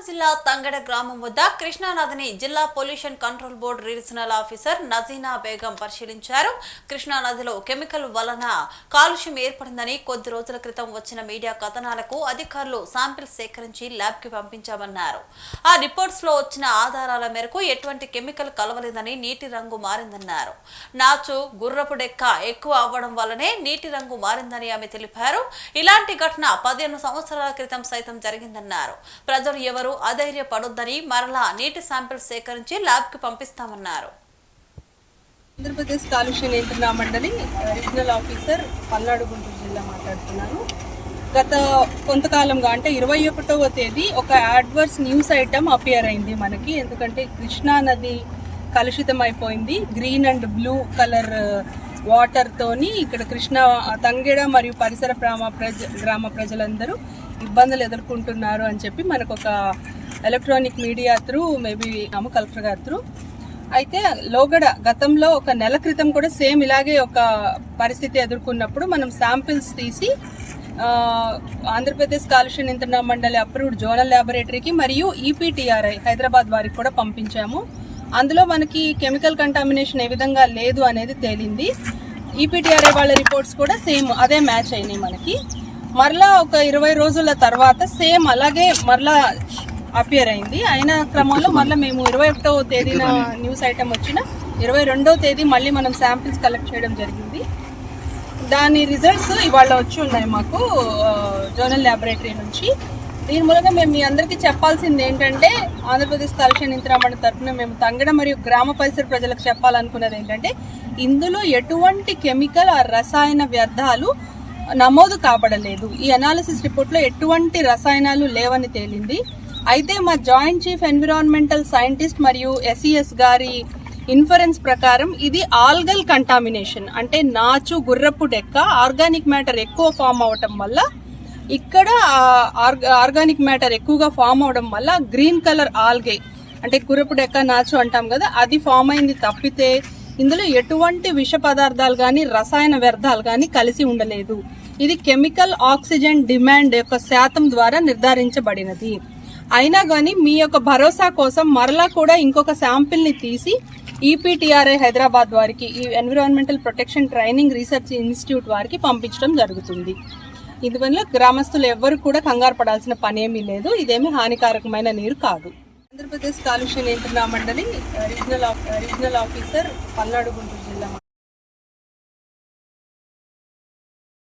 పల్నాడు జిల్లా తంగడ గ్రామం వద్ద కృష్ణానదిని జిల్లా pollution control board regional officer Najeena Begum పరిశీలించారు. కృష్ణానదిలో కెమికల్ వలన కాలుష్యం ఏర్పడిందని కొద్ది రోజుల క్రితం వచ్చిన మీడియా కథనాలకు అధికారులు శాంపిల్స్ సేకరించి ల్యాబ్ కి పంపించామన్నారు. ఆ రిపోర్ట్స్ లో వచ్చిన ఆధారాల మేరకు ఎటువంటి కెమికల్ కలవలేదని నీటి రంగు మారిందన్నారు. నాచు గుర్రపు డెక్క ఎక్కువ అవ్వడం వల్లనే నీటి రంగు మారిందని ఆమె తెలిపారు. ఇలాంటి ఘటన 15 సంవత్సరాల క్రితం సైతం జరిగిందన్నారు. ప్రజలు ఎవరు అధైర్యపడొద్దని మరలా నీటి శాంపిల్స్ సేకరించి ల్యాబ్ కి పంపిస్తామన్నారు. ఆంధ్రప్రదేశ్ కాలుష్య నియంత్రణ మండలి రీజనల్ ఆఫీసర్ పల్నాడు గుంటూరు జిల్లా మాట్లాడుతున్నాను. గత కొంతకాలంగా అంటే 21వ తేదీ ఒక అడ్వర్స్ న్యూస్ ఐటమ్ అపియర్ అయింది మనకి. ఎందుకంటే కృష్ణా నది కలుషితం అయిపోయింది. Green and blue colour water తోని ఇక్కడ కృష్ణా తంగెడ మరియు పరిసర గ్రామ ప్రజలందరూ ఇబ్బందులు ఎదుర్కొంటున్నారు అని చెప్పి మనకు ఒక electronic media through maybe collector గారి త్రూ అయితే లోగడ గతంలో ఒక నెల క్రితం కూడా సేమ్ ఇలాగే ఒక పరిస్థితి ఎదుర్కొన్నప్పుడు మనం శాంపిల్స్ తీసి ఆంధ్రప్రదేశ్ కాలుష్య నియంత్రణ మండలి అప్రూవ్డ్ జోనల్ ల్యాబొరేటరీకి మరియు ఈపీటీఆర్ఐ హైదరాబాద్ వారికి కూడా పంపించాము. అందులో మనకి కెమికల్ కంటామినేషన్ ఏ విధంగా లేదు అనేది తేలింది. ఈపీటీఆర్ఐ వాళ్ళ రిపోర్ట్స్ కూడా సేమ్ అదే మ్యాచ్ అయినాయి మనకి. మరలా ఒక 20 రోజుల తర్వాత సేమ్ అలాగే మరలా అపియర్ అయింది. అయిన క్రమంలో మరలా మేము 21వ తేదీన న్యూస్ ఐటమ్ వచ్చిన 22వ తేదీ మళ్ళీ మనం శాంపిల్స్ కలెక్ట్ చేయడం జరిగింది. దాని రిజల్ట్స్ ఇవాళ వచ్చి ఉన్నాయి మాకు జోనల్ ల్యాబొరేటరీ నుంచి. దీని మూలంగా మేము మీ అందరికీ చెప్పాల్సింది ఏంటంటే ఆంధ్రప్రదేశ్ కాలుష్య నియంత్రణ మండలి తరఫున మేము తంగడ మరియు గ్రామ పరిసర ప్రజలకు చెప్పాలనుకున్నది ఏంటంటే ఇందులో ఎటువంటి కెమికల్ రసాయన వ్యర్థాలు నమోదు కాబడలేదు. ఈ అనాలిసిస్ రిపోర్ట్లో ఎటువంటి రసాయనాలు లేవని తేలింది. అయితే మా జాయింట్ చీఫ్ ఎన్విరాన్మెంటల్ సైంటిస్ట్ మరియు ఎస్ఈఎస్ గారి ఇన్ఫరెన్స్ ప్రకారం ఇది ఆల్గల్ కంటామినేషన్, అంటే నాచు గుర్రపు డెక్క ఆర్గానిక్ మ్యాటర్ ఎక్కువ ఫామ్ అవటం వల్ల ఇక్కడ ఆర్గానిక్ మ్యాటర్ ఎక్కువగా ఫామ్ అవడం వల్ల గ్రీన్ కలర్ ఆల్గే అంటే గుర్రపు డెక్క నాచు అంటాం కదా అది ఫామ్ అయింది తప్పితే ఇందులో ఎటువంటి విష పదార్థాలు కానీ రసాయన వ్యర్థాలు కానీ కలిసి ఉండలేదు. ఇది కెమికల్ ఆక్సిజన్ డిమాండ్ యొక్క శాతం ద్వారా నిర్ధారించబడినది. అయినా కానీ మీ యొక్క భరోసా కోసం మరలా కూడా ఇంకొక శాంపిల్ ని తీసి ఈపీటీఆర్ఐ హైదరాబాద్ వారికి ఈ environmental protection training research institute వారికి పంపించడం జరుగుతుంది. ఇందువల్ల గ్రామస్తులు ఎవ్వరు కూడా కంగారు పడాల్సిన పనేమీ లేదు. ఇదేమీ హానికారకమైన నీరు కాదు. ఆంధ్రప్రదేశ్ కాలుష్య నియంత్రణ మండలి రీజనల్ ఆఫీసర్ పల్నాడు గుంటూరు